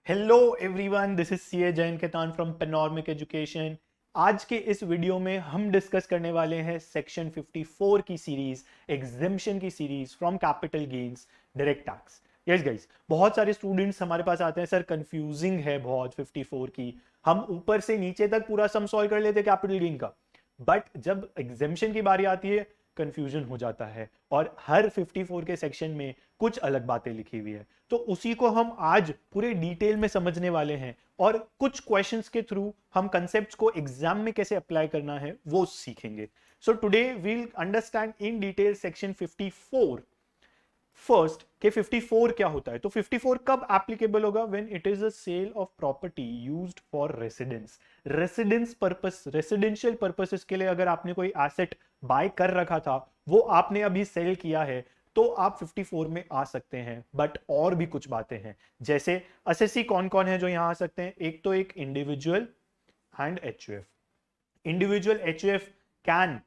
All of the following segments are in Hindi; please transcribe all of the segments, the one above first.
Hello everyone, this is CA Jain Ketan from Panoramic Education. आज के इस वीडियो में हम डिस्कस करने वाले हैं सेक्शन 54 की सीरीज, एग्जेम्पशन की series from capital gains direct tax. Yes guys, बहुत सारे स्टूडेंट्स हमारे पास आते हैं, सर कंफ्यूजिंग है बहुत 54 की। हम ऊपर से नीचे तक पूरा सम सॉल्व कर लेते कैपिटल गेन का, बट जब एग्जेम्पशन की बारी आती है कंफ्यूजन हो जाता है, और हर 54 के सेक्शन में कुछ अलग बातें लिखी हुई है। तो उसी को हम आज पूरे डिटेल में समझने वाले हैं, और कुछ क्वेश्चंस के थ्रू हम कंसेप्ट्स को एग्जाम में कैसे अप्लाई करना है वो सीखेंगे। So today we'll understand in detail section 54। First के 54 क्या होता है, तो 54 कब एप्लीकेबल होगा? When it is a sale of property used for residence. Residence purpose, residential purposes के लिए अगर आपने कोई एसेट बाय कर रखा था, वो आपने अभी सेल किया है, तो आप 54 में आ सकते हैं। बट और भी कुछ बातें हैं, जैसे असेसी कौन कौन है जो यहां आ सकते हैं? एक तो एक individual and HUF. Individual HUF can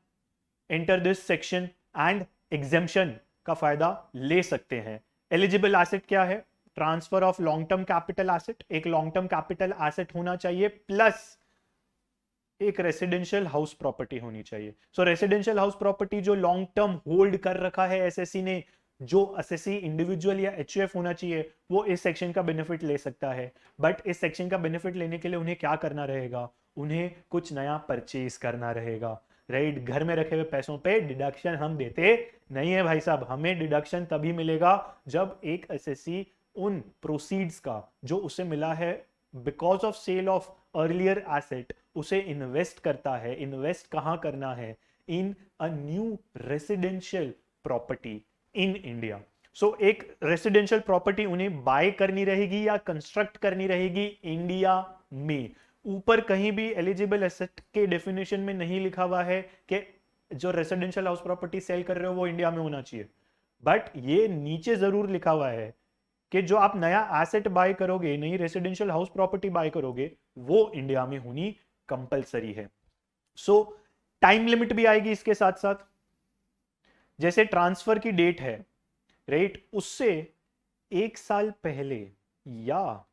enter this section and exemption का फायदा ले सकते हैं। एलिजिबल एसेट क्या है? Transfer of long term capital asset, एक लॉन्ग टर्म कैपिटल एसेट होना चाहिए, प्लस एक रेसिडेंशियल हाउस प्रॉपर्टी होनी चाहिए। सो रेसिडेंशियल हाउस प्रॉपर्टी जो लॉन्ग टर्म होल्ड कर रखा है एसएससी ने, जो एसएससी इंडिविजुअल या एचयूएफ होना चाहिए, वो इस सेक्शन का बेनिफिट ले सकता है। बट इस सेक्शन का बेनिफिट लेने के लिए उन्हें क्या करना रहेगा? उन्हें कुछ नया परचेज करना रहेगा, राइट? घर में रखे हुए पैसों पे डिडक्शन हम देते नहीं है भाई साहब। हमें डिडक्शन तभी मिलेगा जब एक एसएससी उन प्रोसीड्स का जो उसे मिला है because of sale of earlier asset, उसे इन्वेस्ट करता है। इन्वेस्ट कहां करना है? In a new residential property in India. So एक रेसिडेंशियल प्रॉपर्टी उन्हें बाय करनी रहेगी या कंस्ट्रक्ट करनी रहेगी इंडिया में। ऊपर कहीं भी एलिजिबल एसेट के डेफिनेशन में नहीं लिखा हुआ है कि जो रेसिडेंशियल हाउस प्रॉपर्टी सेल कर रहे हो वो इंडिया में होना चाहिए, बट ये नीचे जरूर लिखा हुआ है कि जो आप नया एसेट बाय करोगे, नई रेसिडेंशियल हाउस प्रॉपर्टी बाय करोगे, वो इंडिया में होनी कंपलसरी है। सो टाइम लिमिट भी आएगी इसके साथ साथ। जैसे ट्रांसफर की डेट है, राइट, उससे एक साल पहले या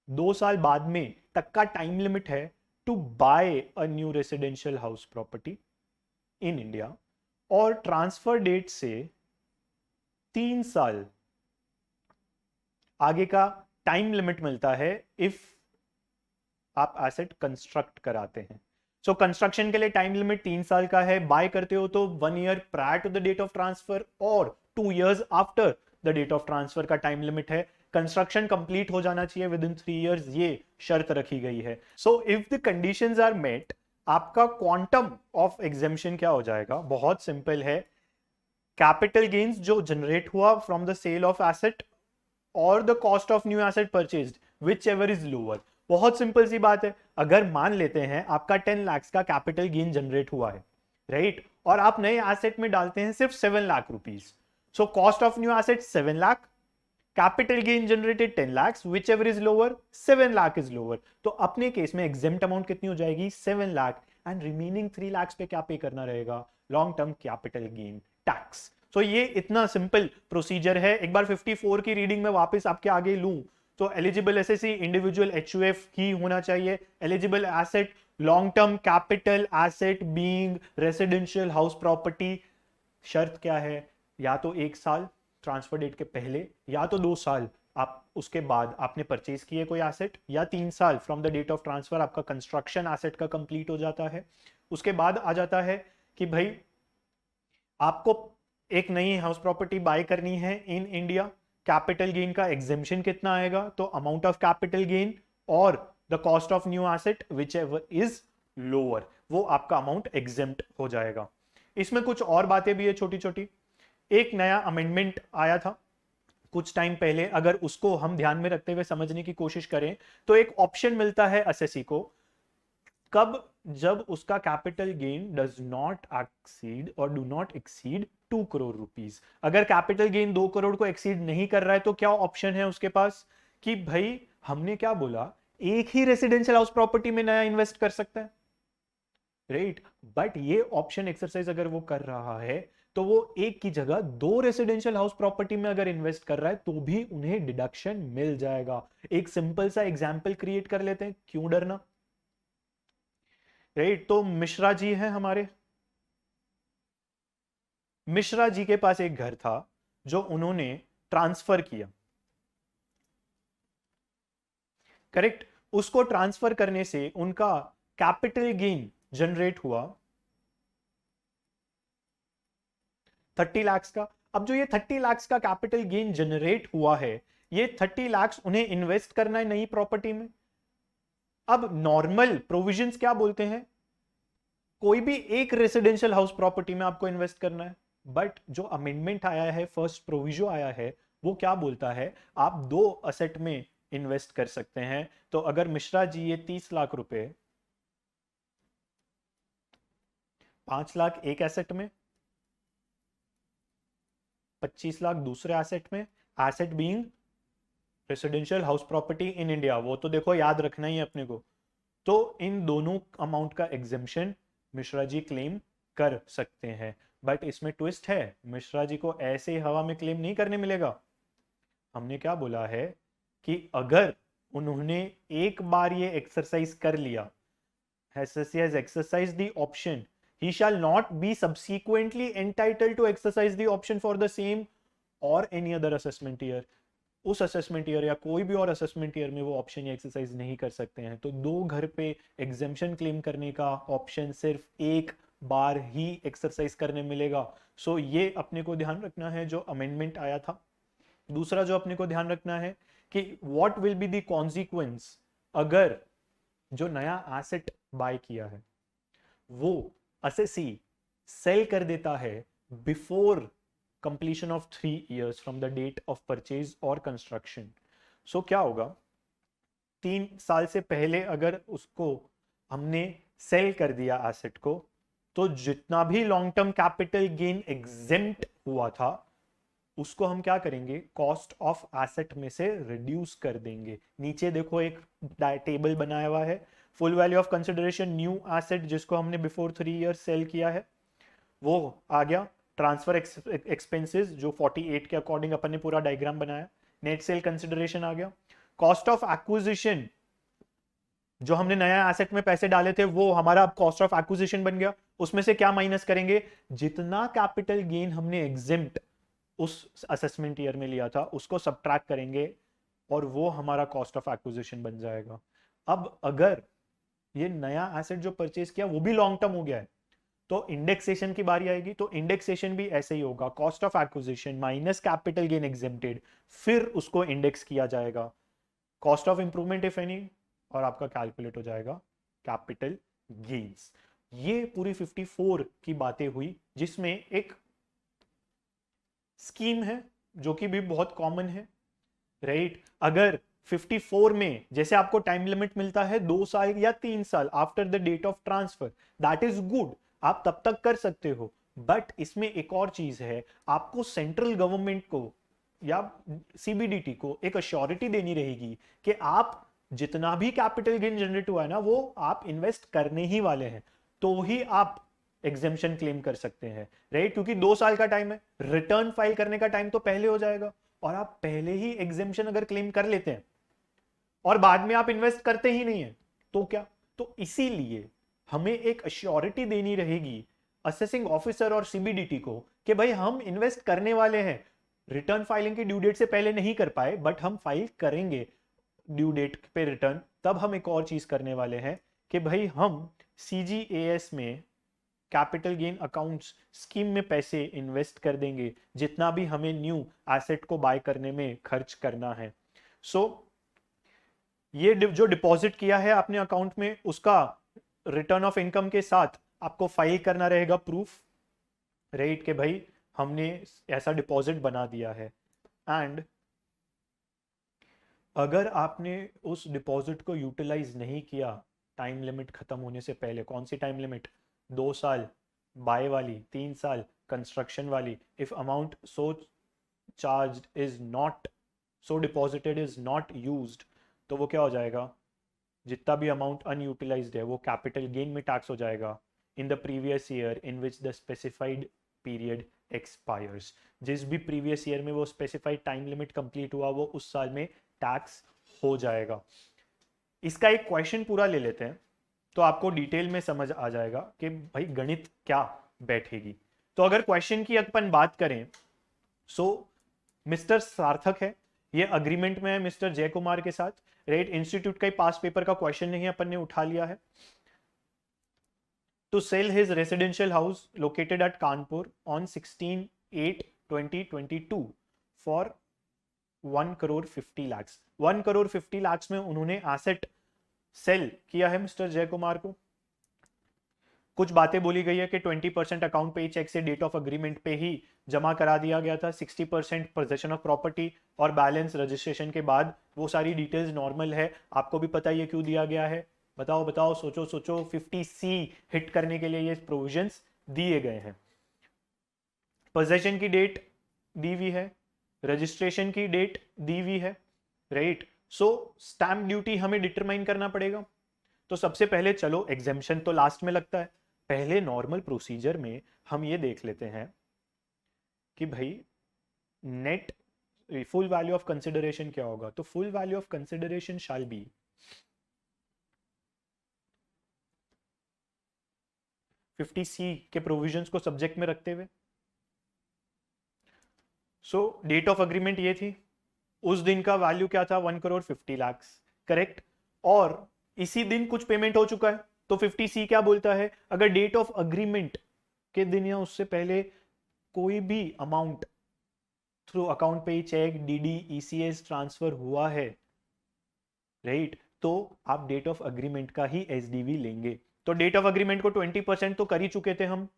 2 साल बाद में तक का टाइम लिमिट है to buy a new residential house property in India. और ट्रांसफर डेट से 3 साल आगे का टाइम लिमिट मिलता है इफ आप एसेट कंस्ट्रक्ट कराते हैं। सो कंस्ट्रक्शन के लिए टाइम लिमिट 3 साल का है, बाय करते हो तो 1 year prior to the date of transfer और 2 years after the date of transfer का टाइम लिमिट है। कंस्ट्रक्शन कंप्लीट हो जाना चाहिए विद इन 3 ईयर्स, ये शर्त रखी गई है। So if the conditions are met, आपका क्वांटम ऑफ एग्जेम्पशन क्या हो जाएगा? बहुत सिंपल है। कैपिटल गेन्स जो जनरेट हुआ from the sale of asset और the cost of new asset purchased, which ever is lower. बहुत सिंपल सी बात है। अगर मान लेते हैं आपका 10 लाख का कैपिटल गेन जनरेट हुआ है, राइट, और आप नए एसेट में डालते हैं सिर्फ 7 lakh rupees. So cost of new asset 7 lakh, capital gain generated 10 lakhs, which ever is lower 7 lakh is lower. तो अपने केस में एग्जेम्प्ट अमाउंट कितनी हो जाएगी? 7 लाख, एंड रिमेनिंग 3 lakhs पे क्या पे करना रहेगा? Long term capital gain tax. तो ये इतना सिंपल प्रोसीजर है। एक बार 54 की रीडिंग में वापस आपके आगे लूं तो एलिजिबल एसएससी इंडिविजुअल एचयूएफ ही होना चाहिए। Eligible asset long term capital asset being residential house property. शर्त क्या है? या तो 1 साल ट्रांसफर डेट के पहले, या तो 2 साल आप उसके बाद आपने परचेज किए कोई एसेट, या 3 साल from the date of transfer आपका कंस्ट्रक्शन एसेट का कंप्लीट हो जाता है। उसके बाद आ जाता है कि भाई आपको एक नई हाउस प्रॉपर्टी बाय करनी है इन इंडिया। कैपिटल गेन का एग्जेम्पशन कितना आएगा? तो अमाउंट ऑफ कैपिटल गेन और the cost of new asset which ever is lower, वो आपका अमाउंट एग्जेम्प्ट हो जाएगा। इसमें कुछ और बातें भी है छोटी छोटी। एक नया अमेंडमेंट आया था कुछ टाइम पहले, अगर उसको हम ध्यान में रखते हुए समझने की कोशिश करें तो एक ऑप्शन मिलता है एसएससी को, कब? जब उसका capital gain does not exceed और do not exceed 2 crore rupees. अगर कैपिटल गेन 2 करोड़ को एक्सीड नहीं कर रहा है तो क्या ऑप्शन है उसके पास? कि भाई हमने क्या बोला, एक ही रेसिडेंशियल हाउस प्रॉपर्टी में नया इन्वेस्ट कर सकता है, राइट? बट ये ऑप्शन एक्सरसाइज अगर वो कर रहा है तो वो एक की जगह 2 रेसिडेंशियल हाउस प्रॉपर्टी में अगर इन्वेस्ट कर रहा है तो भी उन्हें डिडक्शन मिल जाएगा। एक सिंपल सा एग्जाम्पल क्रिएट कर लेते हैं, क्यों डरना, राइट। तो मिश्रा जी हैं हमारे, मिश्रा जी के पास एक घर था जो उन्होंने ट्रांसफर किया, करेक्ट। उसको ट्रांसफर करने से उनका कैपिटल गेन जनरेट हुआ 30 लाख का। अब जो ये 30 लाख का कैपिटल गेन जनरेट हुआ है, ये 30 लाख उन्हें इन्वेस्ट करना है नई प्रॉपर्टी में। अब नॉर्मल प्रोविजंस क्या बोलते हैं, कोई भी एक रेसिडेंशियल हाउस प्रॉपर्टी में आपको इन्वेस्ट करना है, बट जो अमेंडमेंट आया है, फर्स्ट प्रोविजो आया है, वो क्या बोलता है, आप 2 असेट में इन्वेस्ट कर सकते हैं। तो अगर मिश्रा जी ये 30 लाख रुपए, 5 लाख एक एसेट में, 25 लाख दूसरे एसेट में, asset being residential house property in India, वो तो देखो याद रखना ही है अपने को। तो इन दोनों अमाउंट का एग्जेम्पशन मिश्रा जी क्लेम कर सकते हैं। बट इसमें ट्विस्ट है, मिश्रा जी को ऐसे ही हवा में क्लेम नहीं करने मिलेगा। हमने क्या बोला है कि अगर उन्होंने एक बार ये एक्सरसाइज कर लिया, he has exercised the option, he shall not be subsequently entitled to exercise the option for the same or any other assessment year। उस असेसमेंट ईयर या कोई भी और असेसमेंट ईयर में वो ऑप्शन या एक्सरसाइज नहीं कर सकते हैं। तो 2 घर पे एग्जेम्पशन क्लेम करने का ऑप्शन सिर्फ एक बार ही एक्सरसाइज करने मिलेगा। सो ये अपने को ध्यान रखना है जो अमेंडमेंट आया था। दूसरा जो अपने को ध्यान रखना है कि what will be the consequence अगर जो नया एसेट बाय किया है वो असेसी सेल कर देता है before completion of 3 years from the date of purchase और कंस्ट्रक्शन। सो क्या होगा, 3 साल से पहले अगर उसको हमने सेल कर दिया एसेट को, तो जितना भी long term capital gain exempt हुआ था उसको हम क्या करेंगे, कॉस्ट ऑफ एसेट में से रिड्यूस कर देंगे। नीचे देखो एक टेबल बनाया हुआ है, full value of consideration new asset जिसको हमने बिफोर 3 years सेल किया है वो आ गया, ट्रांसफर एक्सपेंसेस जो 48 के अकॉर्डिंग अपन ने पूरा डायग्राम बनाया, नेट सेल कंसिडरेशन आ गया, कॉस्ट ऑफ एक्विजिशन जो हमने नया एसेट में पैसे डाले थे वो हमारा अब कॉस्ट ऑफ एक्विजिशन बन गया। उसमें से क्या माइनस करेंगे, जितना कैपिटल गेन हमने एग्जिम्प्ट उस असेसमेंट ईयर में लिया था उसको सब्ट्रैक्ट करेंगे और वो हमारा कॉस्ट ऑफ एक्विजिशन बन जाएगा। अब अगर ये नया एसेट जो परचेज किया वो भी लॉन्ग टर्म हो गया है तो इंडेक्सेशन की बारी आएगी। तो इंडेक्सेशन भी ऐसे ही होगा, cost of acquisition minus capital gain exempted, फिर उसको इंडेक्स किया जाएगा, cost of improvement if any, और आपका कैलकुलेट हो जाएगा कैपिटल गेन्स। ये पूरी 54 की बातें हुई जिसमें एक स्कीम है जो कि भी बहुत कॉमन है, राइट। अगर 54 में जैसे आपको टाइम लिमिट मिलता है 2 साल या 3 साल after the date of transfer, that is good, आप तब तक कर सकते हो। बट इसमें एक और चीज है, आपको सेंट्रल गवर्नमेंट को या सीबीडीटी को एक अश्योरिटी देनी रहेगी कि आप जितना भी कैपिटल गेन जनरेट हुआ है ना वो आप इन्वेस्ट करने ही वाले हैं, तो ही आप एग्जेम्पशन क्लेम कर सकते हैं, राइट। क्योंकि 2 साल का टाइम है, रिटर्न फाइल करने का टाइम तो पहले हो जाएगा, और आप पहले ही एग्जेम्पशन अगर क्लेम कर लेते हैं और बाद में आप इन्वेस्ट करते ही नहीं है तो क्या, तो इसीलिए हमें एक अश्योरिटी देनी रहेगी असेसिंग ऑफिसर और सीबीडीटी को कि भाई हम इन्वेस्ट करने वाले हैं, रिटर्न फाइलिंग की ड्यू डेट से पहले नहीं कर पाए बट हम फाइल करेंगे ड्यू डेट पे रिटर्न। तब हम एक और चीज करने वाले हैं कि भाई हम सीजीएएस में कैपिटल गेन अकाउंट्स स्कीम में पैसे इन्वेस्ट कर देंगे जितना भी हमें न्यू एसेट को बाय करने में खर्च करना है। सो ये जो डिपॉजिट किया है आपने अकाउंट में उसका रिटर्न ऑफ इनकम के साथ आपको फाइल करना रहेगा प्रूफ, राइट, कि भाई हमने ऐसा डिपॉजिट बना दिया है। एंड अगर आपने उस डिपॉजिट को यूटिलाइज नहीं किया टाइम लिमिट खत्म होने से पहले, कौन सी टाइम लिमिट, 2 साल बाय वाली, 3 साल कंस्ट्रक्शन वाली, if amount so charged is not so deposited is not used, तो वो क्या हो जाएगा, जितना भी अमाउंट अनयूटिलाइज्ड है वो कैपिटल गेन में टैक्स हो जाएगा in the previous year in which the specified period expires. जिस भी प्रीवियस ईयर में वो स्पेसिफाइड टाइम लिमिट कंप्लीट हुआ वो उस साल में टैक्स हो जाएगा। इसका एक क्वेश्चन पूरा ले लेते हैं तो आपको डिटेल में समझ आ जाएगा कि भाई गणित क्या बैठेगी। तो अगर क्वेश्चन की अपन बात करें, सो मिस्टर सार्थक है, ये अग्रीमेंट में है मिस्टर जय कुमार के साथ, राइट। इंस्टीट्यूट का ही पास पेपर का क्वेश्चन नहीं अपन ने उठा लिया है। To sell his residential house located at Kanpur on 16/8/2022 for 1 crore 50 lakh. 1 crore 50 lakh में उन्होंने एसेट सेल किया है मिस्टर जय कुमार को। कुछ बातें बोली गई है कि 20% अकाउंट पे चेक से डेट ऑफ अग्रीमेंट पे ही जमा करा दिया गया था, 60% पोजेशन ऑफ प्रॉपर्टी और बैलेंस रजिस्ट्रेशन के बाद। वो सारी डिटेल्स नॉर्मल है, आपको भी पता ही है क्यों दिया गया है। बताओ बताओ, सोचो सोचो। 50C हिट करने के लिए ये प्रोविजंस दिए गए हैं। पोजेशन की डेट दी हुई है, रजिस्ट्रेशन की डेट दी हुई है, राइट। सो स्टैम्प ड्यूटी हमें डिटरमाइन करना पड़ेगा। तो सबसे पहले चलो, एग्जेम्पशन तो लास्ट में लगता है, पहले नॉर्मल प्रोसीजर में हम ये देख लेते हैं कि भाई net full value of consideration क्या होगा। तो full value of consideration shall be 50C के प्रोविजंस को सब्जेक्ट में रखते हुए। सो डेट ऑफ अग्रीमेंट ये थी, उस दिन का वैल्यू क्या था, 1 करोड़ 50 लाख, करेक्ट। और इसी दिन कुछ पेमेंट हो चुका है। तो 50C क्या बोलता है, अगर डेट ऑफ अग्रीमेंट के दिन या उससे पहले कोई भी अमाउंट थ्रू अकाउंट पे चेक, डीडी, ईसीएस ट्रांसफर हुआ है, राइट, तो आप डेट ऑफ अग्रीमेंट का ही एसडीवी लेंगे। तो डेट ऑफ अग्रीमेंट को 20% तो कर ही चुके थे हम।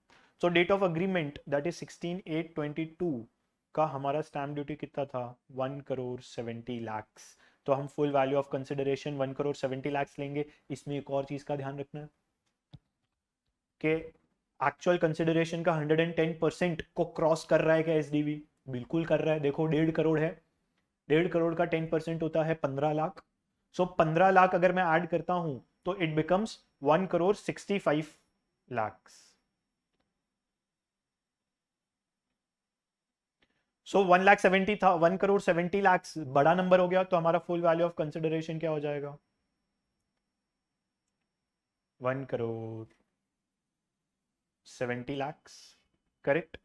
So date of agreement that is 16/8/22 का हमारा स्टैम्प ड्यूटी कितना था, 1 करोड़ 70 लाख। तो हम full value of consideration 1 crore 70 lakh लेंगे। इसमें एक और चीज का ध्यान रखना है कि एक्चुअल कंसिडरेशन का 110% को क्रॉस कर रहा है क्या एसडीवी, बिल्कुल कर रहा है। देखो 1.5 करोड़ है, 1.5 करोड़ का 10% होता है 15 लाख। सो 15 लाख अगर मैं ऐड करता हूं तो इट बिकम्स 1 करोड़ 65 लाख। सो 1,70,000 था, 1 करोड़ 70 लाख बड़ा नंबर हो गया। तो हमारा फुल वैल्यू ऑफ कंसिडरेशन क्या हो जाएगा, 1 crore 70 lakh, correct.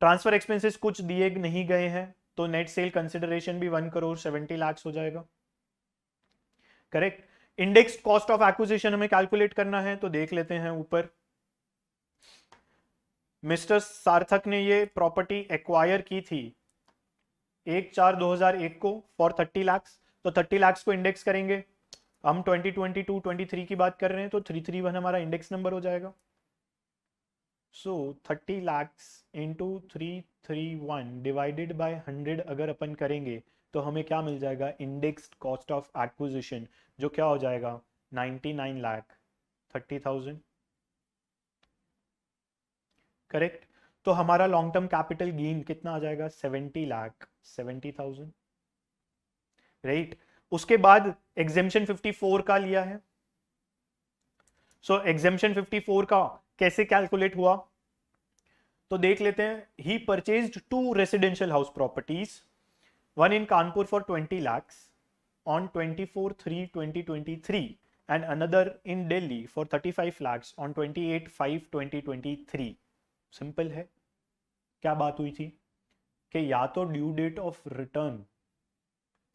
Transfer expenses कुछ दिए नहीं गए हैं, तो नेट सेल कंसिडरेशन भी 1 करोड़ 70 लाख हो जाएगा, correct. Index cost of acquisition हमें कैलकुलेट करना है, तो देख लेते हैं ऊपर। मिस्टर सार्थक ने ये प्रॉपर्टी एक्वायर की थी 1/4/2001 को फॉर 30 लाख। तो 30 लाख को इंडेक्स करेंगे, हम 2022-23 की बात कर रहे हैं, तो 331 हमारा इंडेक्स नंबर हो जाएगा। सो 30 लाख इंटू 331 डिवाइडेड बाय 100 अगर अपन करेंगे तो हमें क्या मिल जाएगा, इंडेक्स कॉस्ट ऑफ एक्विजिशन, जो क्या हो जाएगा 99,30,000, करेक्ट। तो हमारा लॉन्ग टर्म कैपिटल गेन कितना आ जाएगा, 70,70,000, राइट। उसके बाद एग्जेम्पशन 54 का लिया है। सो एग्जेम्पशन 54 का कैसे कैलकुलेट हुआ, तो देख लेते हैं। He purchased 2 residential house properties, one in Kanpur for 20 lakhs on 24/3/2023 and another in Delhi for 35 lakhs on 28/5/2023। Simple है। क्या बात हुई थी कि या तो ड्यू डेट ऑफ रिटर्न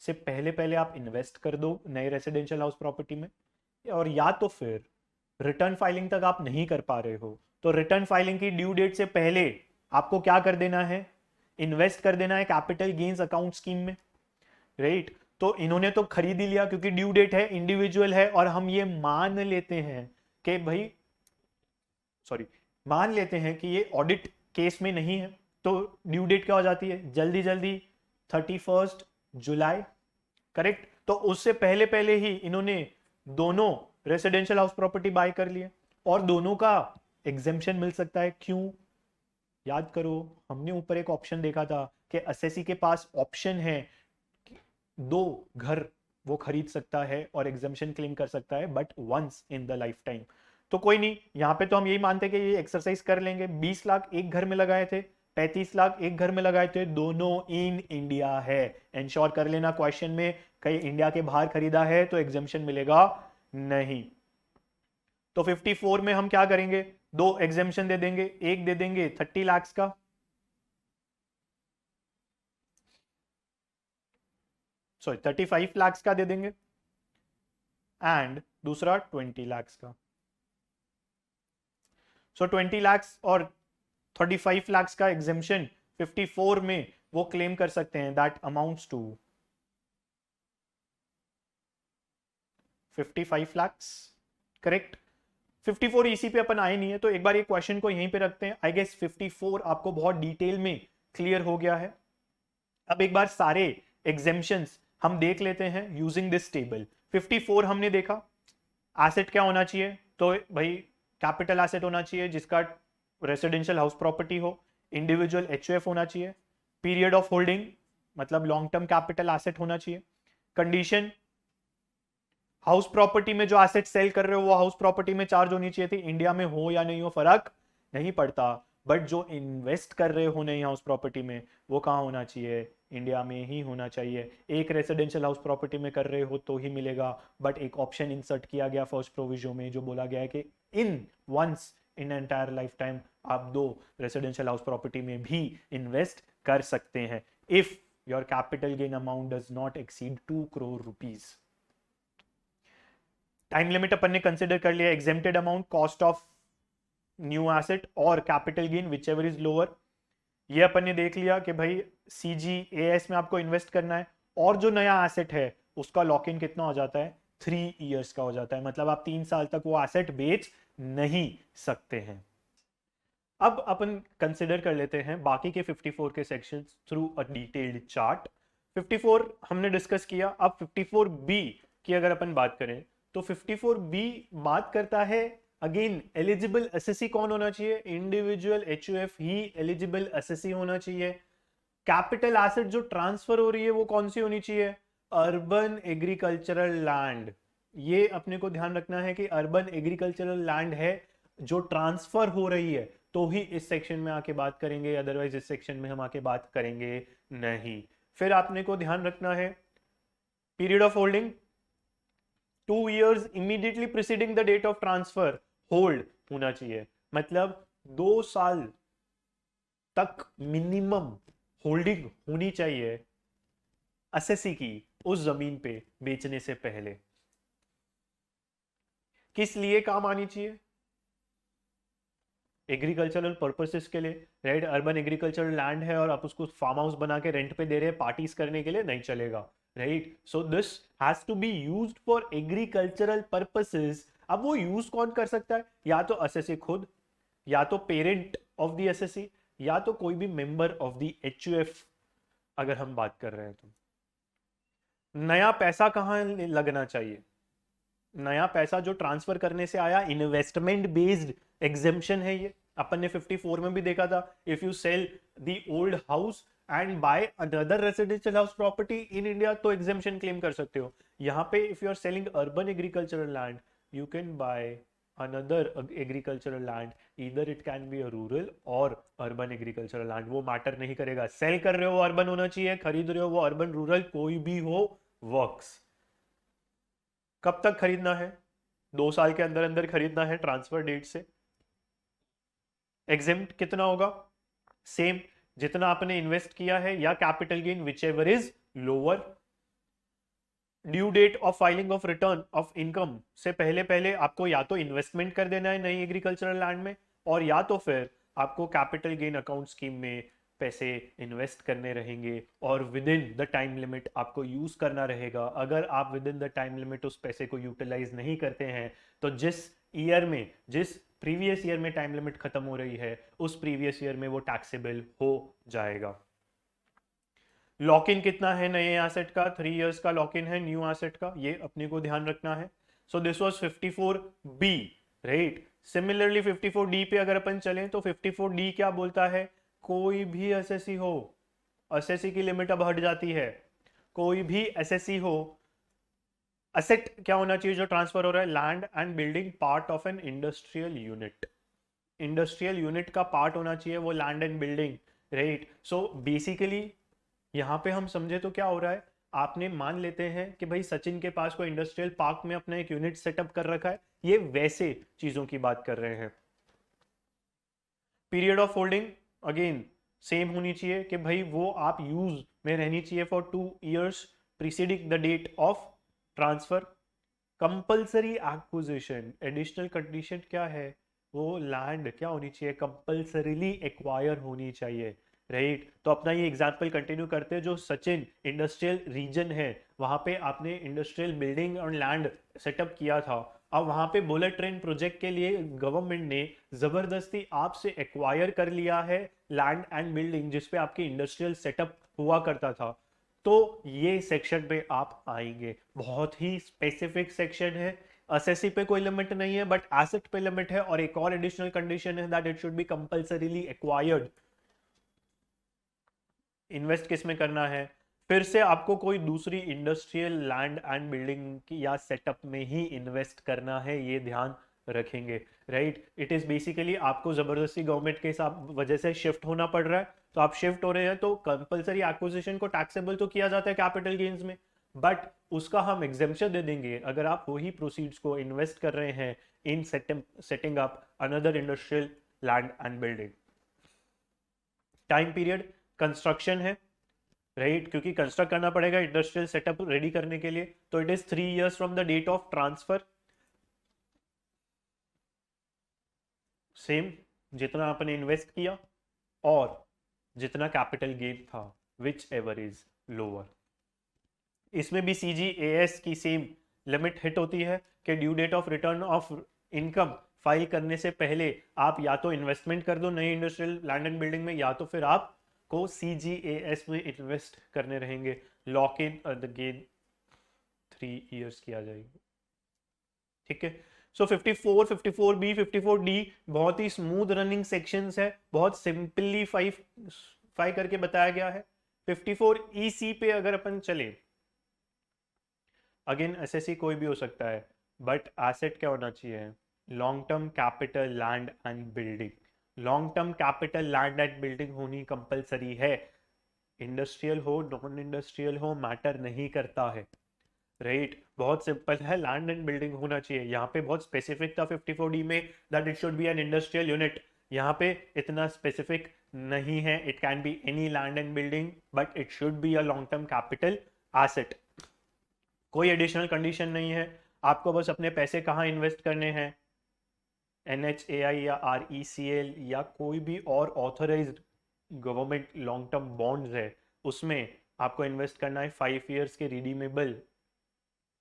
से पहले पहले आप इन्वेस्ट कर दो नए रेसिडेंशियल हाउस प्रॉपर्टी में, और या तो फिर रिटर्न फाइलिंग तक आप नहीं कर पा रहे हो, तो रिटर्न फाइलिंग की ड्यू डेट से पहले आपको क्या कर देना है, इन्वेस्ट कर देना है कैपिटल गेन्स अकाउंट स्कीम में, राइट। तो इन्होंने तो खरीद ही लिया क्योंकि ड्यू डेट है, इंडिविजुअल है, और हम ये मान लेते हैं कि भाई मान लेते हैं कि ये ऑडिट केस में नहीं है, तो ड्यू डेट क्या हो जाती है, जल्दी जल्दी 31 जुलाई, करेक्ट। तो उससे पहले पहले ही इन्होंने दोनों रेसिडेंशियल हाउस प्रॉपर्टी बाय कर लिए, और दोनों का एग्जेम्पशन मिल सकता है। क्यों, याद करो, हमने ऊपर एक ऑप्शन देखा था कि एसएससी के पास ऑप्शन है, 2 घर वो खरीद सकता है और एग्जेम्पशन क्लेम कर सकता है, but once in the lifetime. तो कोई नहीं, यहां पे तो हम यही मानते हैं कि ये एक्सरसाइज कर लेंगे। 20 लाख एक घर में लगाए थे, 35 लाख एक घर में लगाए थे, दोनों इन इंडिया है। इंश्योर कर लेना क्वेश्चन में कहीं इंडिया के बाहर खरीदा है तो एग्जेम्पशन मिलेगा नहीं। तो 54 में हम क्या करेंगे, दो एग्जेम्पशन दे देंगे, एक दे देंगे 30 लाख का, सॉरी 35 लाख का दे देंगे, एंड दूसरा 20 लाख का। सो 20 लाख और 35 लाख का एग्जेम्पशन 54 में वो क्लेम कर सकते हैं, that amounts to 55 lakh, correct. 54 इसी पे अपन आए नहीं है, तो एक बार ये क्वेश्चन को यहीं पे रखते हैं। आई गेस 54 आपको बहुत डिटेल में क्लियर हो गया है। अब एक बार सारे एग्जेम्पशंस हम देख लेते हैं यूजिंग दिस टेबल। 54 हमने देखा, एसेट क्या होना चाहिए, तो भाई कैपिटल एसेट होना चाहिए जिसका रेसिडेंशियल हाउस प्रॉपर्टी हो, इंडिविजुअल एचयूएफ होना चाहिए, पीरियड ऑफ होल्डिंग मतलब लॉन्ग टर्म कैपिटल एसेट होना चाहिए, कंडीशन हाउस प्रॉपर्टी में जो एसेट सेल कर रहे हो वो हाउस प्रॉपर्टी में चार्ज होनी चाहिए थी, इंडिया में हो या नहीं हो फर्क नहीं पड़ता, बट जो इन्वेस्ट कर रहे हो नहीं हाउस प्रॉपर्टी में वो कहाँ होना चाहिए, इंडिया में ही होना चाहिए। एक रेसिडेंशियल हाउस प्रॉपर्टी में कर रहे हो तो ही मिलेगा, बट एक ऑप्शन इंसर्ट किया गया फर्स्ट प्रोविजन में जो बोला गया है कि in once in entire life time आप दो रेसिडेंशियल हाउस प्रॉपर्टी में भी इन्वेस्ट कर सकते हैं if your capital gain amount does not exceed 2 crore rupees. Time limit अपन ने कंसिडर कर लिया, exempted amount, cost of new asset और capital gain which ever is lower. ये अपन ने देख लिया कि भाई CGAS में आपको इन्वेस्ट करना है, और जो नया एसेट है उसका लॉक इन कितना हो जाता है, 3 इयर्स का हो जाता है, मतलब आप 3 साल तक वो एसेट बेच नहीं सकते हैं। अब अपन कंसिडर कर लेते हैं बाकी के 54 के sections through a detailed chart. 54 हमने डिस्कस किया, अब 54B की अगर अपन बात करें तो 54B बात करता है अगेन एलिजिबल एसएससी कौन होना चाहिए, इंडिविजुअल एचयूएफ ही एलिजिबल एसएससी होना चाहिए। कैपिटल एसेट जो ट्रांसफर हो रही है वो कौन सी होनी चाहिए, अर्बन एग्रीकल्चरल लैंड। ये अपने को ध्यान रखना है कि अर्बन एग्रीकल्चरल लैंड है जो ट्रांसफर हो रही है तो ही इस सेक्शन में आके बात करेंगे, अदरवाइज इस सेक्शन में हम आके बात करेंगे नहीं। फिर आपने को ध्यान रखना है period of holding 2 years immediately preceding the date of transfer hold होना चाहिए, मतलब 2 साल तक मिनिमम होल्डिंग होनी चाहिए एसएससी की उस जमीन पे बेचने से पहले। किस लिए काम आनी चाहिए, एग्रीकल्चरल पर्पसेस के लिए, राइट। अर्बन एग्रीकल्चरल लैंड है और आप उसको फार्म हाउस बना के रेंट पे दे रहे हैं पार्टीज करने के लिए, नहीं चलेगा, right. So this has to be used for agricultural purposes. अब वो यूज कौन कर सकता है, या तो एसएससी खुद, या तो पेरेंट ऑफ द एसएससी, या तो कोई भी मेंबर ऑफ द एचयूएफ अगर हम बात कर रहे हैं तो। नया पैसा कहाँ लगना चाहिए, नया पैसा जो ट्रांसफर करने से आया, इन्वेस्टमेंट बेस्ड एग्जेम्पशन है ये, अपन ने 54 में भी देखा था। If you sell the old house and buy another residential house property in India तो एग्जेम्पशन क्लेम कर सकते हो। यहाँ पे if you are selling urban agricultural land you can buy another agricultural land, either it can be a rural or urban agricultural land, वो मैटर नहीं करेगा। सेल कर रहे हो वो अर्बन होना चाहिए, खरीद रहे हो वो अर्बन रूरल कोई भी हो, वर्क्स। कब तक खरीदना है, 2 साल के अंदर अंदर खरीदना है ट्रांसफर डेट से। एग्जेम्प्ट कितना होगा, सेम जितना आपने इन्वेस्ट किया है, या capital gain which ever is lower. Due date of filing of return of income से पहले पहले आपको या तो इन्वेस्टमेंट कर देना है नई एग्रीकल्चरल लैंड में, और या तो फिर आपको कैपिटल गेन अकाउंट स्कीम में पैसे इन्वेस्ट करने रहेंगे और with in the time limit आपको यूज करना रहेगा। अगर आप with in the time limit उस पैसे को यूटिलाइज नहीं करते हैं तो जिस ईयर में, जिस प्रीवियस ईयर में टाइम लिमिट खत्म हो रही है उस प्रीवियस ईयर में वो टैक्सेबल हो जाएगा। लॉक इन कितना है नए एसेट का, 3 इयर्स का लॉक इन है न्यू एसेट का, ये अपने को ध्यान रखना है। So this was 54B, right. Similarly 54D पे अगर अपन चलें तो 54D क्या बोलता है, कोई भी एसएससी हो, एसएससी की लिमिट अब हट जाती है, कोई भी एसएससी हो, एसेट क्या होना चाहिए जो ट्रांसफर हो रहा है, land and building part of an industrial unit. Industrial unit का पार्ट होना चाहिए वो land and building, right. So basically यहाँ पे हम समझे तो क्या हो रहा है, आपने मान लेते हैं कि भाई सचिन के पास कोई इंडस्ट्रियल पार्क में अपना एक यूनिट सेटअप कर रखा है, ये वैसे चीजों की बात कर रहे हैं। Period of holding again same होनी चाहिए कि भाई वो आप यूज में रहनी चाहिए for 2 years preceding the date of transfer. Compulsory acquisition additional condition क्या है, वो लैंड क्या होनी चाहिए, कंपल्सरीली एक्वायर होनी चाहिए, राइट। तो अपना ये एग्जांपल कंटिन्यू करते हैं, जो सचिन इंडस्ट्रियल रीजन है वहां पे आपने इंडस्ट्रियल बिल्डिंग और लैंड सेटअप किया था। अब वहां पे बुलेट ट्रेन प्रोजेक्ट के लिए गवर्नमेंट ने जबरदस्ती आपसे एक्वायर कर लिया है लैंड एंड बिल्डिंग जिसपे आपकी इंडस्ट्रियल सेटअप हुआ करता था। तो ये सेक्शन पे आप आएंगे, बहुत ही स्पेसिफिक सेक्शन है। एसएससी पे कोई लिमिट नहीं है बट एसेट पे लिमिट है, और एक और एडिशनल कंडीशन है that it should be compulsorily acquired. Invest किस में करना है, फिर से आपको कोई दूसरी इंडस्ट्रियल लैंड एंड बिल्डिंग या सेटअप में ही इन्वेस्ट करना है, ये ध्यान रखेंगे, राइट। इट इज बेसिकली आपको जबरदस्ती गवर्नमेंट के हिसाब वजह से शिफ्ट होना पड़ रहा है, तो आप शिफ्ट हो रहे हैं तो कंपलसरी एक्विजिशन को टैक्सेबल तो किया जाता है कैपिटल गेन्स में, बट उसका हम एग्जेम्पशन दे देंगे अगर आप वही प्रोसीड्स को इन्वेस्ट कर रहे हैं in setting up another industrial land and building. Time period construction है, राइट, क्योंकि कंस्ट्रक्ट करना पड़ेगा इंडस्ट्रियल सेटअप रेडी करने के लिए, तो it is 3 years from the date of transfer. Same जितना आपने इन्वेस्ट किया और जितना कैपिटल गेन था विच एवर इज लोअर। इसमें भी CGAS की सेम लिमिट हिट होती है कि due date of return of income file करने से पहले आप या तो इन्वेस्टमेंट कर दो नई इंडस्ट्रियल लैंड एंड बिल्डिंग में, या तो फिर आपको CGAS में इन्वेस्ट करने रहेंगे। Lock in the gain 3 years की आ जाएगी, ठीक है। सो 54, 54B, 54D बहुत ही स्मूथ रनिंग सेक्शंस है, बहुत सिंपलीफाई करके बताया गया है। 54EC पे अगर अपन चले, अगेन एसएससी कोई भी हो सकता है, बट एसेट क्या होना चाहिए, long term capital land and building. Long term capital land and building होनी कंपलसरी है, इंडस्ट्रियल हो नॉन इंडस्ट्रियल हो मैटर नहीं करता है, राइट। बहुत सिंपल है, लैंड एंड बिल्डिंग होना चाहिए। यहाँ पे बहुत स्पेसिफिक था 54D में that it should be an industrial unit, यहाँ पे इतना स्पेसिफिक नहीं है, it can be any land and building but it should be a long term capital asset. कोई एडिशनल कंडीशन नहीं है, आपको बस अपने पैसे कहाँ इन्वेस्ट करने हैं, NHAI या RECL या कोई भी और authorised government long term bonds है उसमें आपको इन्वेस्ट करना है। 5 years के रिडीमेबल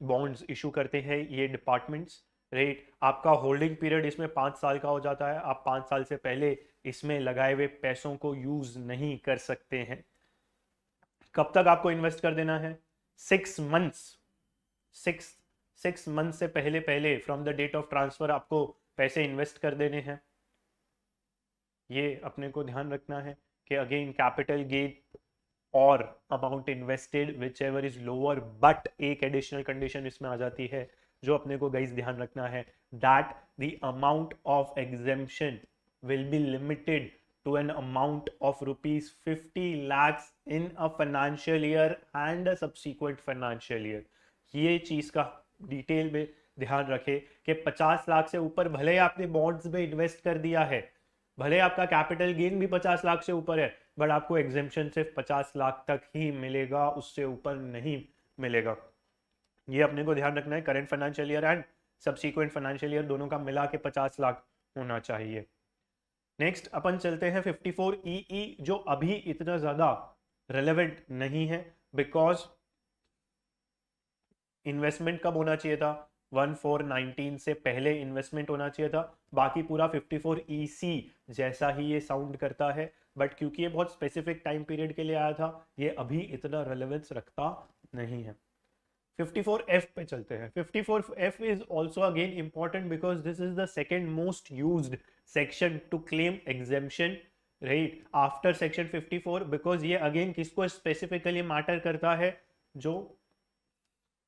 बॉन्ड्स इशू करते हैं ये डिपार्टमेंट्स, राइट। आपका होल्डिंग पीरियड इसमें 5 साल का हो जाता है, आप 5 साल से पहले इसमें लगाए हुए पैसों को यूज नहीं कर सकते हैं। कब तक आपको इन्वेस्ट कर देना है, 6 months, 6 months से पहले पहले from the date of transfer आपको पैसे इन्वेस्ट कर देने हैं। ये अपने को ध्यान रखना है कि अगेन कैपिटल गेन और amount invested which ever is lower, but एक एडिशनल कंडीशन इसमें आ जाती है जो अपने को गाइस ध्यान रखना है, that the amount of exemption will B limited to an amount of rupees 50 lakhs in a financial year and a subsequent financial year। ये चीज का डिटेल में ध्यान रखें कि 50 लाख से ऊपर भले आपने बॉन्ड्स में इन्वेस्ट कर दिया है, भले आपका कैपिटल गेन भी 50 लाख से ऊपर है, बट आपको एग्जेम्पशन सिर्फ 50 लाख तक ही मिलेगा, उससे ऊपर नहीं मिलेगा। ये अपने को ध्यान रखना है, current financial year and subsequent financial year दोनों का मिला के 50 लाख होना चाहिए। नेक्स्ट अपन चलते हैं 54EE जो अभी इतना ज्यादा रेलेवेंट नहीं है, बिकॉज इन्वेस्टमेंट कब होना चाहिए था, 1419 से पहले इन्वेस्टमेंट होना चाहिए था। बाकी पूरा 54EC जैसा ही ये साउंड करता है, बट क्योंकि ये बहुत स्पेसिफिक टाइम पीरियड के लिए आया था, ये अभी इतना रेलेवेंस रखता नहीं है। 54F पे चलते हैं। 54F is also again important because this is the second most used section to claim exemption, right, after section 54, because ये again किसको specifically matter करता है, जो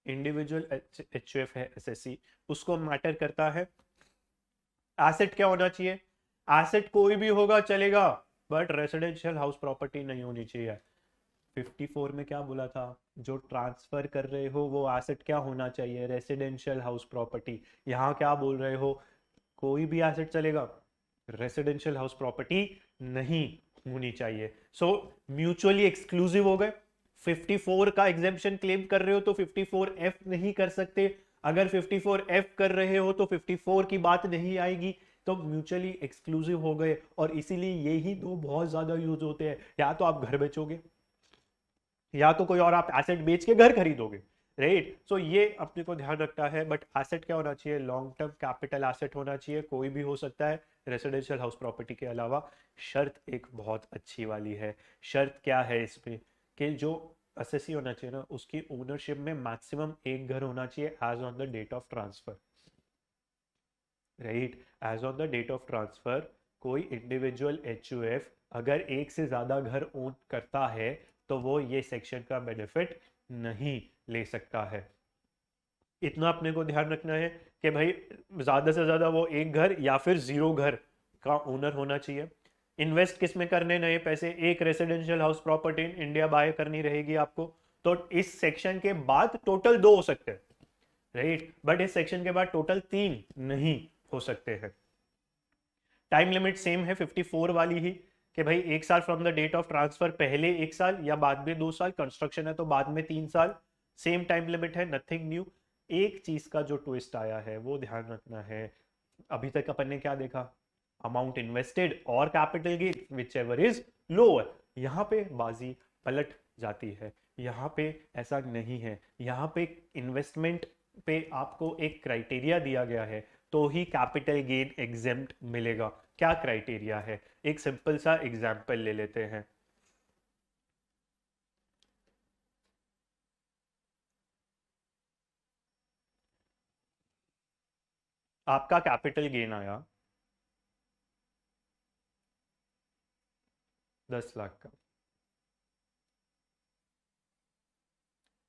इंडिविजुअल HUF है SSC उसको मैटर करता है। एसेट क्या होना चाहिए, एसेट कोई भी होगा चलेगा, बट रेसिडेंशियल हाउस प्रॉपर्टी नहीं होनी चाहिए। 54 में क्या बोला था, जो ट्रांसफर कर रहे हो वो एसेट क्या होना चाहिए, रेसिडेंशियल हाउस प्रॉपर्टी। यहाँ क्या बोल रहे हो, कोई भी एसेट चलेगा, रेसिडेंशियल हाउस प्रॉपर्टी नहीं होनी चाहिए। सो म्यूचुअली एक्सक्लूसिव हो गए। 54 का एग्जेम्पशन क्लेम कर रहे हो तो 54F नहीं कर सकते, अगर 54F कर रहे हो तो 54 की बात नहीं आएगी, तो म्यूचुअली एक्सक्लूसिव हो गए। और इसीलिए यही दो बहुत ज्यादा यूज होते हैं, या तो आप घर बेचोगे या तो कोई और आप एसेट बेच के घर खरीदोगे, राइट। सो ये अपने को ध्यान रखना है। बट एसेट क्या होना चाहिए, लॉन्ग टर्म कैपिटल एसेट होना चाहिए, कोई भी हो सकता है रेसिडेंशियल हाउस प्रॉपर्टी के अलावा। शर्त एक बहुत अच्छी वाली है। शर्त क्या है इसमें, कि जो असेसी होना चाहिए ना, उसकी ओनरशिप में मैक्सिमम एक घर होना चाहिए as on the date of transfer, right. As on the date of transfer कोई इंडिविजुअल एचयूएफ अगर एक से ज्यादा घर ओन करता है तो वो ये सेक्शन का बेनिफिट नहीं ले सकता है। इतना अपने को ध्यान रखना है कि भाई ज्यादा से ज्यादा वो एक घर या फिर जीरो घर का ओनर होना चाहिए। इन्वेस्ट किस में करने नए पैसे, एक residential house property in India by करनी रहेगी आपको, तो इस सेक्शन के बाद टोटल दो हो सकते हैं, राइट। बट इस सेक्शन के बाद टोटल तीन नहीं हो सकते हैं। टाइम लिमिट सेम है 54 वाली ही, कि भाई एक साल from the date of transfer, पहले एक साल या बाद में 2 साल, कंस्ट्रक्शन है तो बाद में 3 साल, सेम टाइम लिमिट है, नथिंग न्यू। एक चीज का जो ट्विस्ट आया है वो ध्यान रखना है। अभी तक अपन ने क्या देखा, अमाउंट इन्वेस्टेड और capital gain which ever is lower. यहाँ पे बाजी पलट जाती है, यहाँ पे ऐसा नहीं है। यहाँ पे इन्वेस्टमेंट पे आपको एक क्राइटेरिया दिया गया है तो ही कैपिटल गेन एग्जेम्प्ट मिलेगा। क्या क्राइटेरिया है, एक सिंपल सा एग्जाम्पल ले लेते हैं। आपका कैपिटल गेन आया 10 लाख का,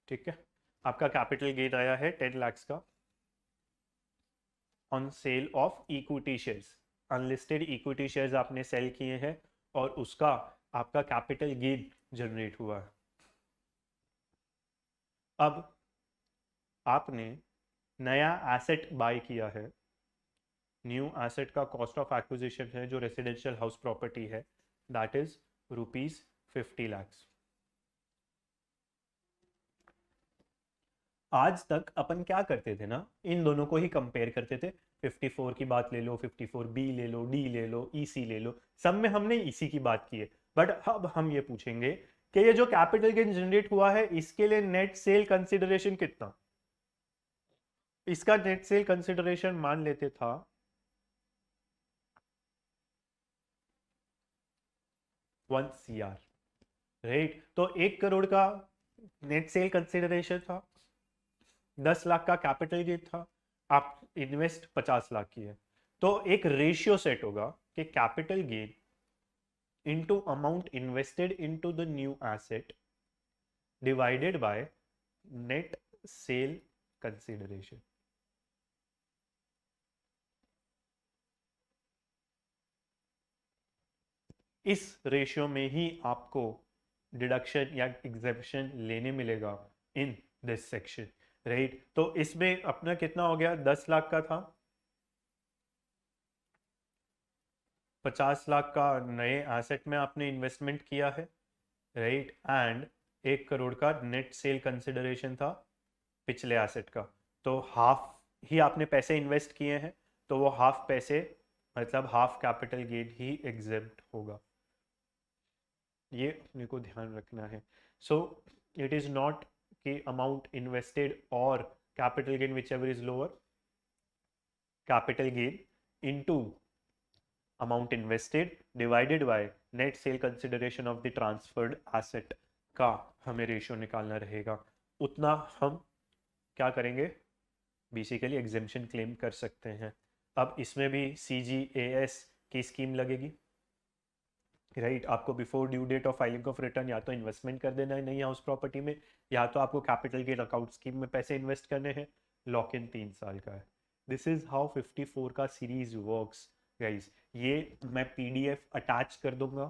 ठीक है। आपका कैपिटल गेन आया है 10 लाख का on sale of equity shares, unlisted equity shares आपने सेल किए हैं और उसका आपका कैपिटल गेन जनरेट हुआ है। अब आपने नया एसेट बाय किया है, न्यू एसेट का कॉस्ट ऑफ एक्विजिशन है जो रेसिडेंशियल हाउस प्रॉपर्टी है, दैट इज ₹50 लाख। आज तक अपन क्या करते थे ना, इन दोनों को ही कंपेयर करते थे। 54 की बात ले लो, 54B ले लो, डी ले लो, ईसी ले लो, सब में हमने ईसी की बात की है। बट अब हम ये पूछेंगे कि ये जो कैपिटल गेन जनरेट हुआ है इसके लिए नेट सेल कंसिडरेशन कितना। इसका नेट सेल कंसिडरेशन मान लेते था 1 CR, राइट। तो 1 करोड़ का नेट सेल कंसिडरेशन था, 10 लाख का कैपिटल गेन था, आप इन्वेस्ट 50 लाख की है। तो एक रेशियो सेट होगा कि capital gain into amount invested into the new asset divided by net sale consideration. इस रेशियो में ही आपको डिडक्शन या एग्जेम्पशन लेने मिलेगा इन दिस सेक्शन, राइट। तो इसमें अपना कितना हो गया, 10 लाख का था, 50 लाख का नए एसेट में आपने इन्वेस्टमेंट किया है, राइट। एंड 1 करोड़ का नेट सेल कंसिडरेशन था पिछले एसेट का। तो हाफ ही आपने पैसे इन्वेस्ट किए हैं, तो वो हाफ पैसे मतलब हाफ कैपिटल गेन ही एग्जेम्प्ट होगा। ये अपने को ध्यान रखना है। सो इट इज नॉट कि अमाउंट इन्वेस्टेड और capital gain which ever is lower, capital gain into amount invested divided by net sale consideration of the transferred asset का हमें रेशियो निकालना रहेगा। उतना हम क्या करेंगे, बेसिकली एग्जेम्पशन क्लेम कर सकते हैं। अब इसमें भी CGAS की स्कीम लगेगी, राइट। आपको before due date of filing of return या तो इन्वेस्टमेंट कर देना है नई हाउस प्रॉपर्टी में, या तो आपको कैपिटल गेन अकाउंट स्कीम में पैसे इन्वेस्ट करने हैं। लॉक इन 3 साल का है। दिस इज हाउ 54 का सीरीज वर्क्स गाइज। ये मैं PDF अटैच कर दूंगा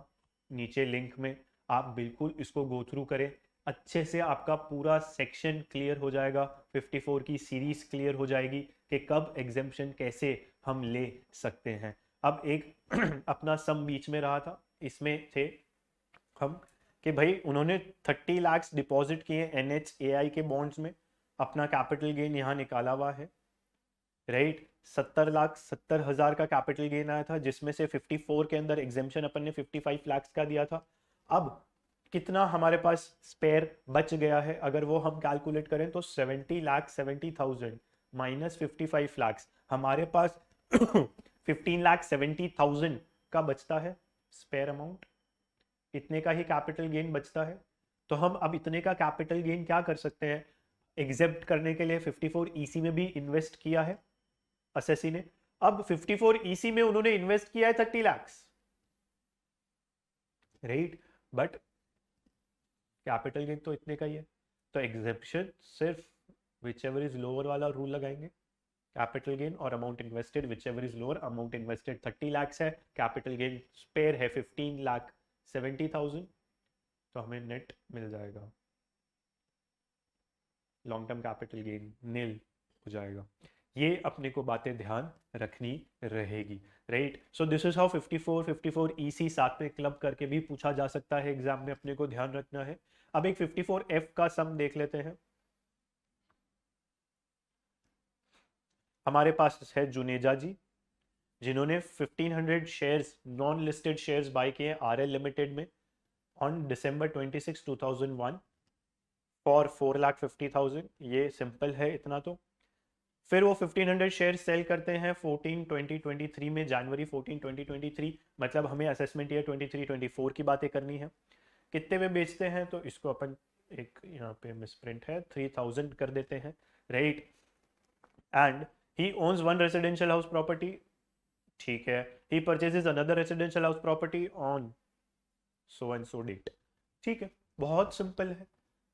नीचे लिंक में, आप बिल्कुल इसको गो थ्रू करें, अच्छे से आपका पूरा सेक्शन क्लियर हो जाएगा, 54 की सीरीज क्लियर हो जाएगी कि कब एग्जेम्पशन कैसे हम ले सकते हैं। अब एक अपना सम बीच में रहा था, इसमें थे हम कि भाई उन्होंने 30 लाख डिपॉजिट किए NHAI के बॉन्ड्स में, अपना कैपिटल गेन यहाँ निकाला हुआ है, राइट। 70,70,000 का कैपिटल गेन आया था, जिसमें से 54 के अंदर एग्जेम्पशन अपन ने 55 लाख का दिया था। अब कितना हमारे पास स्पेयर बच गया है, अगर वो हम कैलकुलेट करें तो 70,70,000 माइनस 55 लाख, हमारे पास 15,70,000 का बचता है स्पेयर अमाउंट, इतने का ही कैपिटल गेन बचता है। तो हम अब इतने का कैपिटल गेन क्या कर सकते हैं, एग्जेप्ट करने के लिए 54 EC में भी इन्वेस्ट किया है असेसी ने। अब 54 EC में उन्होंने इन्वेस्ट किया है 30 lakh, right, but capital gain तो इतने का ही है, तो एग्जेप्शन सिर्फ विचएवर इज लोअर वाला रूल लगाएंगे, कैपिटल गेन और amount invested whichever is lower. Amount invested 30 lakh है, कैपिटल गेन स्पेयर है 15,70,000, तो हमें नेट मिल जाएगा, लॉन्ग टर्म कैपिटल गेन नील हो जाएगा। ये अपने को बातें ध्यान रखनी रहेगी, right. So this is how 54 EC साथ में क्लब करके भी पूछा जा सकता है एग्जाम में, अपने को ध्यान रखना है। अब एक 54F का सम देख लेते हैं। हमारे पास है जुनेजा जी, जिन्होंने 1500 shares non listed shares buy किए RL लिमिटेड में ऑन December 26, 2001 फॉर 4,50,000। ये सिंपल है इतना तो। फिर वो 1500 शेयर सेल करते हैं 14/20/23 में, जनवरी 14/20/23, मतलब हमें असेसमेंट ईयर 23-24 की बातें करनी है। कितने में बेचते हैं, तो इसको अपन एक यहाँ पे मिसप्रिंट है, 3,000 कर देते हैं, right. And he owns one residential house property, ठीक है। He purchases another residential house property on so and so date, ठीक है। बहुत सिंपल है,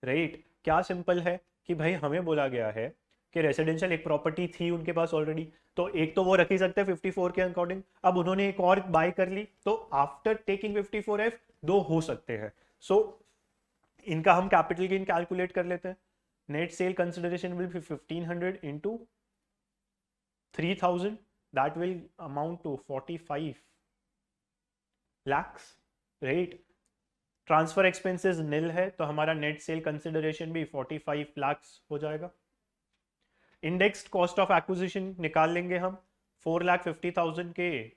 राइट। क्या सिंपल है कि भाई हमें बोला गया है कि रेसिडेंशियल एक प्रॉपर्टी थी उनके पास ऑलरेडी, तो एक तो वो रख ही सकते हैं 54 के अकॉर्डिंग। अब उन्होंने एक और बाय कर ली, तो आफ्टर टेकिंग 54F दो हो सकते हैं। सो इनका हम कैपिटल गेन कैलकुलेट कर लेते हैं। Net sale consideration will be 1500 into 3,000, that will amount to 45 lakhs, right। Transfer expenses nil है, तो हमारा नेट सेल कंसिडरेशन भी 45 लाख हो जाएगा। इंडेक्स्ड कॉस्ट ऑफ एक्विजिशन निकाल लेंगे हम, 4,50,000 के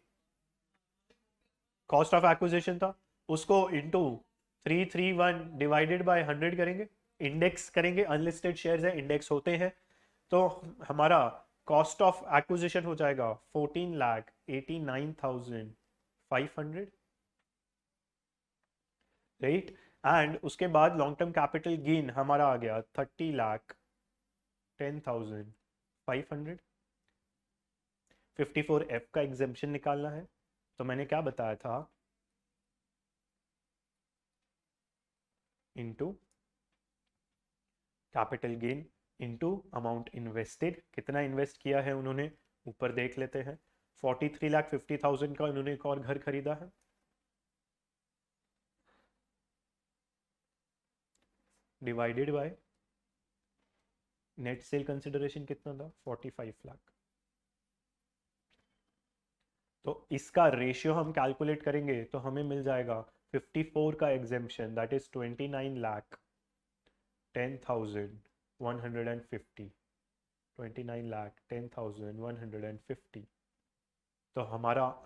कॉस्ट ऑफ एक्विजिशन था, उसको इंटू 331 डिवाइडेड बाय 100 करेंगे, इंडेक्स करेंगे, अनलिस्टेड शेयर्स है इंडेक्स होते हैं, तो हमारा कॉस्ट ऑफ एक्विजिशन हो जाएगा 14,89,500, राइट। एंड उसके बाद लॉन्ग टर्म कैपिटल गेन हमारा आ गया 30,10,500। 54F का एग्जेम्पशन निकालना है, तो मैंने क्या बताया था, into capital gain into amount invested, कितना इन्वेस्ट किया है उन्होंने, ऊपर देख लेते हैं। 43,50,000 का उन्होंने एक और घर खरीदा है, divided by net sale consideration कितना था, 45 लाख। तो इसका रेशियो हम कैलकुलेट करेंगे तो हमें मिल जाएगा 54 का एग्जेम्पशन, दैट इज 29,10,150, 29,10,150। तो हमारा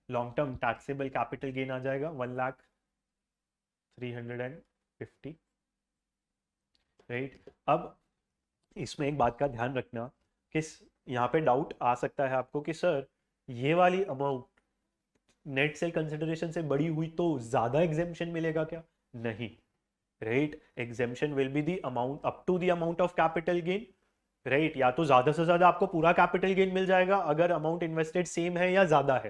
long term taxable capital gain आ जाएगा 1,03,50, राइट। अब इसमें एक बात का ध्यान रखना कि यहाँ पे डाउट आ सकता है आपको कि सर ये वाली अमाउंट नेट सेल कंसिडरेशन से बड़ी हुई तो ज्यादा एग्जेम्पशन मिलेगा क्या, नहीं, right. Exemption will be the amount up to the amount of capital gain, right. या तो ज्यादा से ज्यादा आपको पूरा कैपिटल गेन मिल जाएगा अगर अमाउंट इन्वेस्टेड सेम है या ज्यादा है,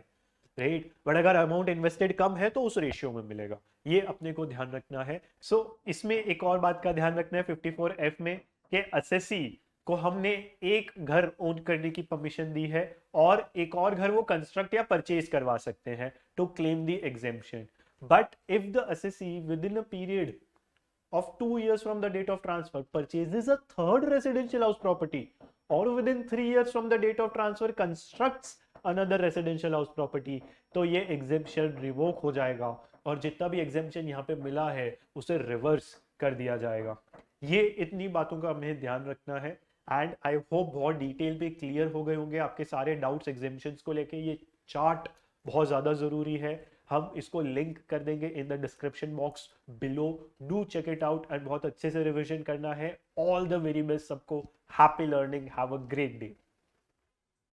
राइट। बट अगर अमाउंट इन्वेस्टेड कम है तो उस रेशियो में मिलेगा, ये अपने को ध्यान रखना है। सो इसमें एक और बात का ध्यान रखना है 54F में कि असेसी को हमने एक घर ओन करने की परमिशन दी है और एक और घर वो कंस्ट्रक्ट या परचेज करवा सकते हैं to claim the exemption. But if the assessee within a period of 2 years from the date of transfer purchases a third residential house property, or within 3 years from the date of transfer constructs another residential house property, तो ये exemption revoke हो जाएगा और जितना भी exemption यहाँ पे मिला है उसे reverse कर दिया जाएगा। ये इतनी बातों का हमें ध्यान रखना है एंड आई होप बहुत डिटेल पे क्लियर हो गए होंगे आपके सारे डाउट्स एग्जेम्पशंस को लेके। ये चार्ट बहुत ज़्यादा ज़रूरी है, हम इसको लिंक कर देंगे in the description box below. Do check it out and बहुत अच्छे से रिविजन करना है। ऑल द वेरी बेस्ट सबको, happy learning, have a great day.